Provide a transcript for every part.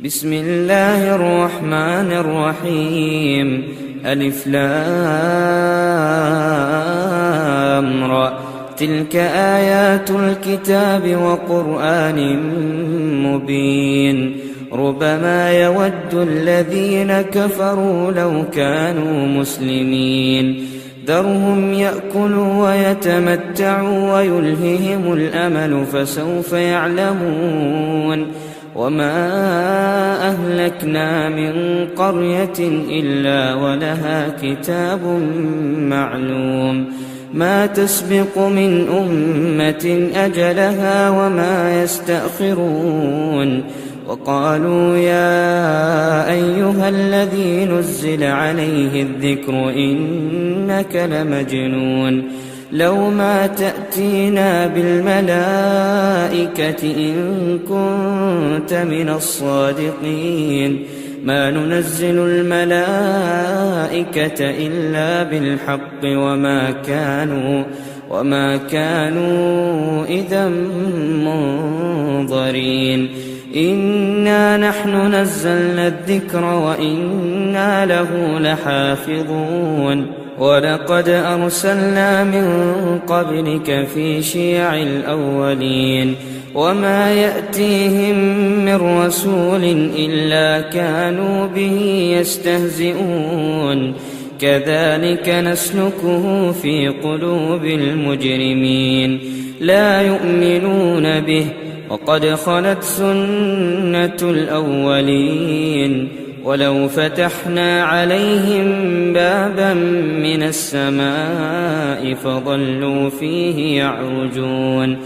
بسم الله الرحمن الرحيم ألف لام را تلك آيات الكتاب وقرآن مبين ربما يود الذين كفروا لو كانوا مسلمين ذرهم يأكلوا ويتمتعوا ويلههم الأمل فسوف يعلمون وما أهلكنا من قرية إلا ولها كتاب معلوم ما تسبق من أمة أجلها وما يستأخرون وقالوا يا أيها الذي نزل عليه الذكر إنك لمجنون لو ما تأتينا بالملائكة إن كنت من الصادقين ما ننزل الملائكة إلا بالحق وما كانوا إذا منظرين إنا نحن نزلنا الذكر وإنا له لحافظون ولقد أرسلنا من قبلك في شيع الأولين وما يأتيهم من رسول إلا كانوا به يستهزئون كذلك نسلكه في قلوب المجرمين لا يؤمنون به وقد خلت سنة الأولين ولو فتحنا عليهم بابا من السماء فظلوا فيه يعرجون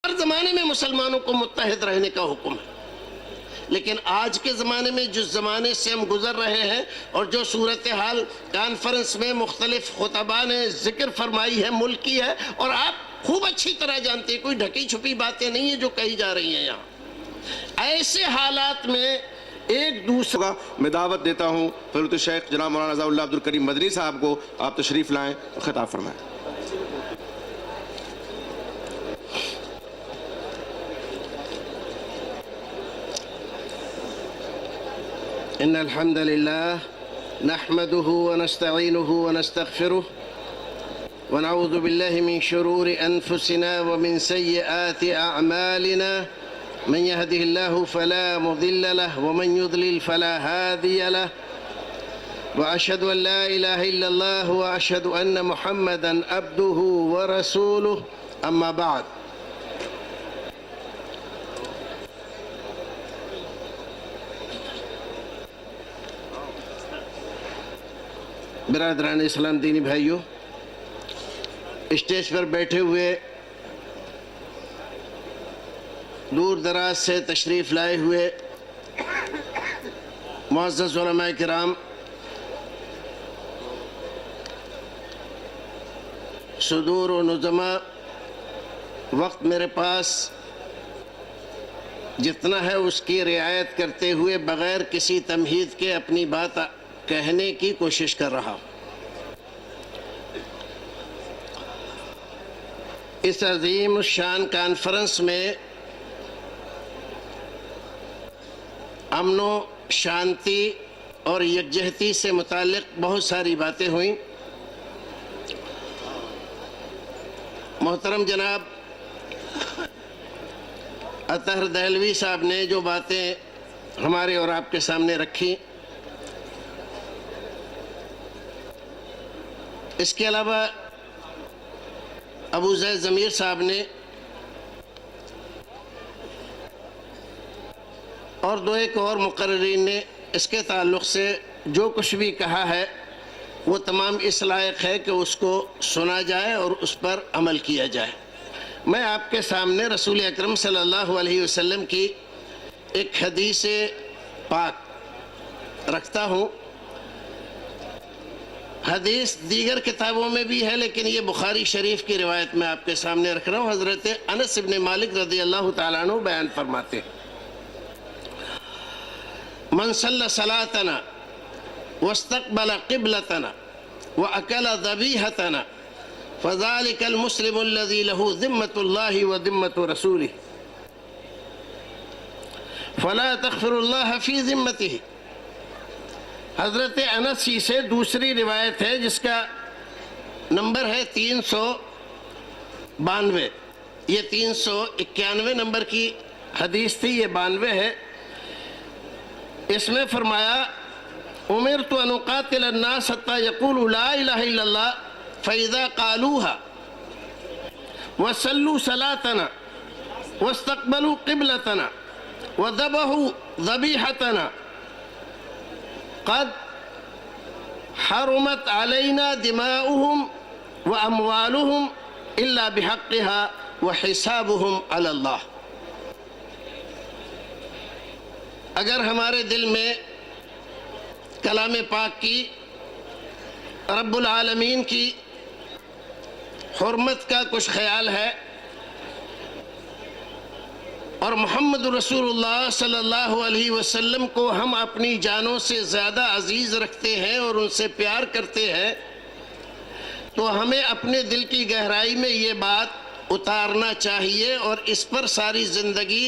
ہر زمانے میں مسلمانوں کو متحد رہنے کا حکم ہے، لیکن آج کے زمانے میں جس زمانے سے ہم گزر رہے ہیں اور جو صورتحال کانفرنس میں مختلف خطباء نے ذکر فرمائی ہے ملک کی ہے، اور آپ خوب اچھی طرح جانتے ہیں، کوئی ڈھکی چھپی باتیں نہیں ہیں جو کہی جا رہی ہیں یہاں۔ ایسے حالات میں ایک دوسرا میں دعوت دیتا ہوں فضیلت الشیخ جناب مولانا رضا اللہ عبد الکریم مدنی صاحب کو، آپ تشریف لائیں اور خطاب فرمائیں۔ إن الحمد لله نحمده ونستعينه ونستغفره ونعوذ بالله من شرور أنفسنا ومن سيئات أعمالنا من يهده الله فلا مضل له ومن يضلل فلا هادي له وأشهد أن لا إله إلا الله وأشهد أن محمدا عبده ورسوله أما بعد برادران اسلام دینی بھائیوں، اسٹیج پر بیٹھے ہوئے دور دراز سے تشریف لائے ہوئے معزز علماء کرام، صدور و نظماء، وقت میرے پاس جتنا ہے اس کی رعایت کرتے ہوئے بغیر کسی تمہید کے اپنی بات کہنے کی کوشش کر رہا ہوں۔ اس عظیم الشان کانفرنس میں امن و شانتی اور یکجہتی سے متعلق بہت ساری باتیں ہوئیں۔ محترم جناب اطہر دہلوی صاحب نے جو باتیں ہمارے اور آپ کے سامنے رکھی، اس کے علاوہ ابو زید ضمیر صاحب نے اور دو ایک اور مقررین نے اس کے تعلق سے جو کچھ بھی کہا ہے وہ تمام اس لائق ہے کہ اس کو سنا جائے اور اس پر عمل کیا جائے۔ میں آپ کے سامنے رسول اکرم صلی اللہ علیہ وسلم کی ایک حدیث پاک رکھتا ہوں۔ حدیث دیگر کتابوں میں بھی ہے، لیکن یہ بخاری شریف کی روایت میں آپ کے سامنے رکھ رہا ہوں۔ حضرت انس بن مالک رضی اللہ تعالیٰ عنہ بیان فرماتے ہیں، من صلی صلاتنا واستقبل قبلتنا وأكل ذبيحتنا فذلك المسلم الذي له ذمة الله وذمة رسوله فلا تغفر الله في ذمته. حضرت انس ہی سے دوسری روایت ہے جس کا نمبر ہے 392. یہ 391 نمبر کی حدیث تھی، یہ 92 ہے. اس میں فرمایا امرت ان اقاتل الناس حتى يقولوا لا الہ الا اللہ فاذا قالوها وصلوا صلاتنا واستقبلوا قبلتنا وذبحوا ذبيحتنا قد حرمت علينا دماؤهم واموالهم الا بحقها وحسابهم على الله. اگر ہمارے دل میں کلام پاک کی، رب العالمین کی حرمت کا کچھ خیال ہے اور محمد رسول اللہ صلی اللہ علیہ وسلم کو ہم اپنی جانوں سے زیادہ عزیز رکھتے ہیں اور ان سے پیار کرتے ہیں، تو ہمیں اپنے دل کی گہرائی میں یہ بات اتارنا چاہیے اور اس پر ساری زندگی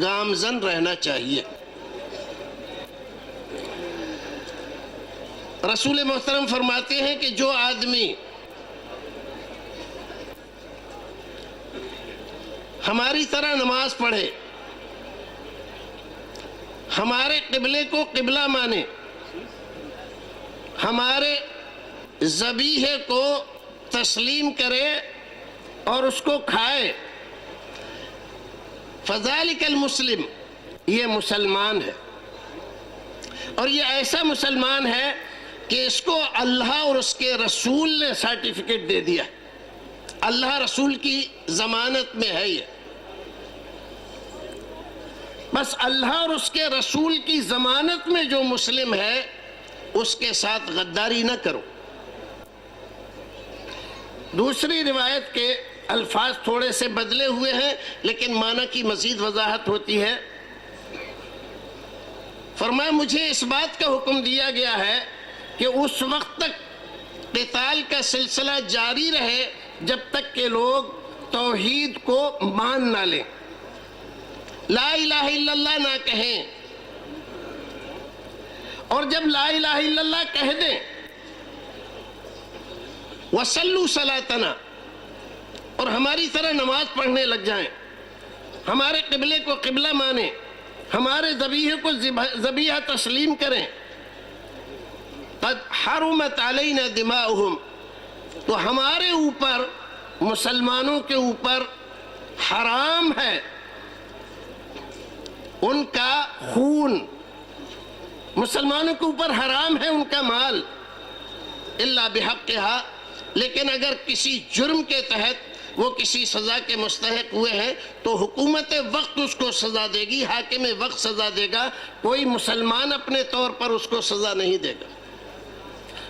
گامزن رہنا چاہیے. رسول محترم فرماتے ہیں کہ جو آدمی ہماری طرح نماز پڑھے، ہمارے قبلے کو قبلہ مانے، ہمارے ذبیحے کو تسلیم کرے اور اس کو کھائے، فذالک المسلم، یہ مسلمان ہے. اور یہ ایسا مسلمان ہے کہ اس کو اللہ اور اس کے رسول نے سرٹیفکیٹ دے دیا. اللہ رسول کی ضمانت میں ہے یہ. بس اللہ اور اس کے رسول کی ضمانت میں جو مسلم ہے اس کے ساتھ غداری نہ کرو. دوسری روایت کے الفاظ تھوڑے سے بدلے ہوئے ہیں لیکن معنی کی مزید وضاحت ہوتی ہے. فرمایا مجھے اس بات کا حکم دیا گیا ہے کہ اس وقت تک قتال کا سلسلہ جاری رہے جب تک کہ لوگ توحید کو مان نہ لیں، لا الہ الا اللہ نہ کہیں. اور جب لا الہ الا اللہ کہہ دیں، وصلوا صلاتنا، اور ہماری طرح نماز پڑھنے لگ جائیں، ہمارے قبلے کو قبلہ مانیں، ہمارے ذبیحے کو ذبیحہ تسلیم کریں، قد حرمت علینا دماؤہم، تو ہمارے اوپر، مسلمانوں کے اوپر حرام ہے ان کا خون، مسلمانوں کے اوپر حرام ہے ان کا مال، الا بحقها، لیکن اگر کسی جرم کے تحت وہ کسی سزا کے مستحق ہوئے ہیں تو حکومت وقت اس کو سزا دے گی، حاکم وقت سزا دے گا، کوئی مسلمان اپنے طور پر اس کو سزا نہیں دے گا.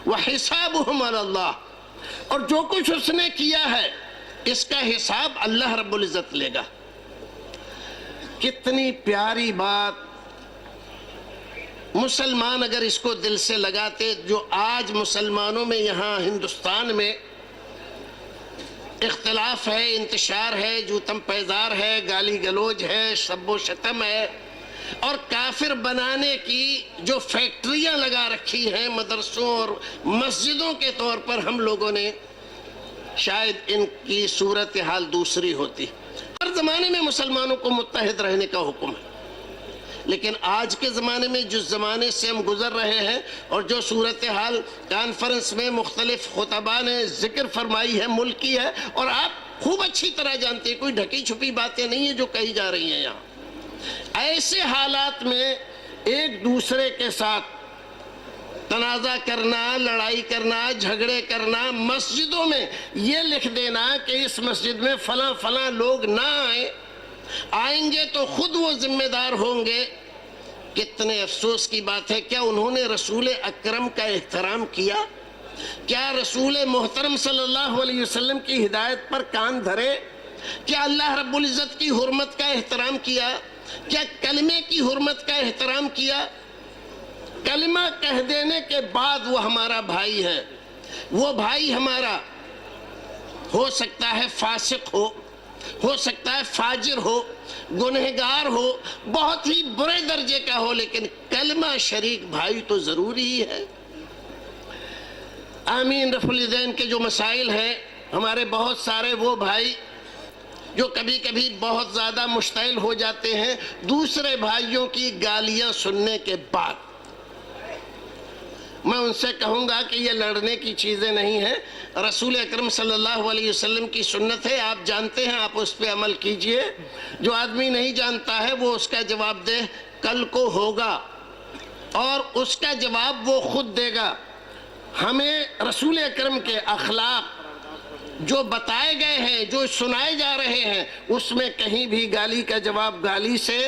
وَحِسَابُهُمْ عَلَى اللَّهِ، اور جو کچھ اس نے کیا ہے اس کا حساب اللہ رب العزت لے گا. کتنی پیاری بات. مسلمان اگر اس کو دل سے لگاتے، جو آج مسلمانوں میں یہاں ہندوستان میں اختلاف ہے، انتشار ہے، جوتم پیزار ہے، گالی گلوج ہے، شب و شتم ہے، اور کافر بنانے کی جو فیکٹریاں لگا رکھی ہیں مدرسوں اور مسجدوں کے طور پر، ہم لوگوں نے شاید ان کی صورتحال دوسری ہوتی. ہر زمانے میں مسلمانوں کو متحد رہنے کا حکم ہے، لیکن آج کے زمانے میں جس زمانے سے ہم گزر رہے ہیں اور جو صورتحال کانفرنس میں مختلف خطباء نے ذکر فرمائی ہے، ملک کی ہے، اور آپ خوب اچھی طرح جانتے ہیں، کوئی ڈھکی چھپی باتیں نہیں ہیں جو کہی جا رہی ہیں یہاں. ایسے حالات میں ایک دوسرے کے ساتھ تنازع کرنا، لڑائی کرنا، جھگڑے کرنا، مسجدوں میں یہ لکھ دینا کہ اس مسجد میں فلاں فلاں لوگ نہ آئیں گے تو خود وہ ذمہ دار ہوں گے. کتنے افسوس کی بات ہے. کیا انہوں نے رسول اکرم کا احترام کیا؟ کیا رسول محترم صلی اللہ علیہ وسلم کی ہدایت پر کان دھرے؟ کیا اللہ رب العزت کی حرمت کا احترام کیا؟ کیا کلمے کی حرمت کا احترام کیا؟ کلمہ کہہ دینے کے بعد وہ ہمارا بھائی ہے، وہ بھائی ہمارا ہو سکتا ہے فاسق ہو سکتا ہے فاجر ہو، گنہگار ہو، بہت ہی برے درجے کا ہو، لیکن کلمہ شریک بھائی تو ضروری ہی ہے۔ آمین رفع الیدین کے جو مسائل ہیں، ہمارے بہت سارے وہ بھائی جو کبھی کبھی بہت زیادہ مشتعل ہو جاتے ہیں دوسرے بھائیوں کی گالیاں سننے کے بعد، میں ان سے کہوں گا کہ یہ لڑنے کی چیزیں نہیں ہیں، رسول اکرم صلی اللہ علیہ وسلم کی سنت ہے، آپ جانتے ہیں، آپ اس پہ عمل کیجئے۔ جو آدمی نہیں جانتا ہے وہ اس کا جواب دہ کل کو ہوگا، اور اس کا جواب وہ خود دے گا۔ ہمیں رسول اکرم کے اخلاق جو بتائے گئے ہیں، جو سنائے جا رہے ہیں، اس میں کہیں بھی گالی کا جواب گالی سے،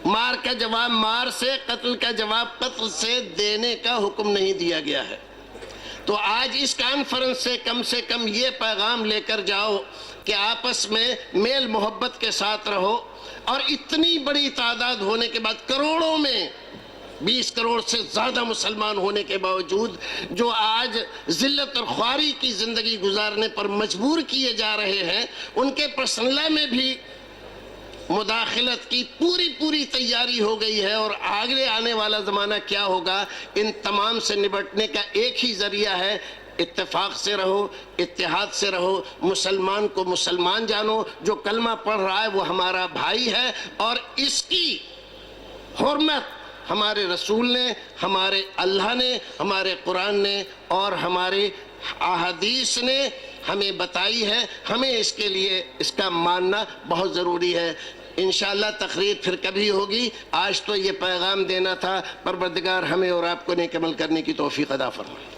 مار کا جواب مار سے، قتل کا جواب قتل سے دینے کا حکم نہیں دیا گیا ہے۔ تو آج اس کانفرنس سے کم یہ پیغام لے کر جاؤ کہ آپس میں میل محبت کے ساتھ رہو، اور اتنی بڑی تعداد ہونے کے بعد، کروڑوں میں 20 کروڑ سے زیادہ مسلمان ہونے کے باوجود جو آج ذلت اور خواری کی زندگی گزارنے پر مجبور کیے جا رہے ہیں، ان کے پرسنلہ میں بھی مداخلت کی پوری تیاری ہو گئی ہے، اور آگے آنے والا زمانہ کیا ہوگا، ان تمام سے نبٹنے کا ایک ہی ذریعہ ہے، اتفاق سے رہو، اتحاد سے رہو، مسلمان کو مسلمان جانو، جو کلمہ پڑھ رہا ہے وہ ہمارا بھائی ہے، اور اس کی حرمت ہمارے رسول نے، ہمارے اللہ نے، ہمارے قرآن نے اور ہمارے احادیث نے ہمیں بتائی ہے۔ ہمیں اس کے لیے اس کا ماننا بہت ضروری ہے۔ انشاءاللہ تقریر پھر کبھی ہوگی، آج تو یہ پیغام دینا تھا۔ پروردگار ہمیں اور آپ کو نیک عمل کرنے کی توفیق عطا فرمائے۔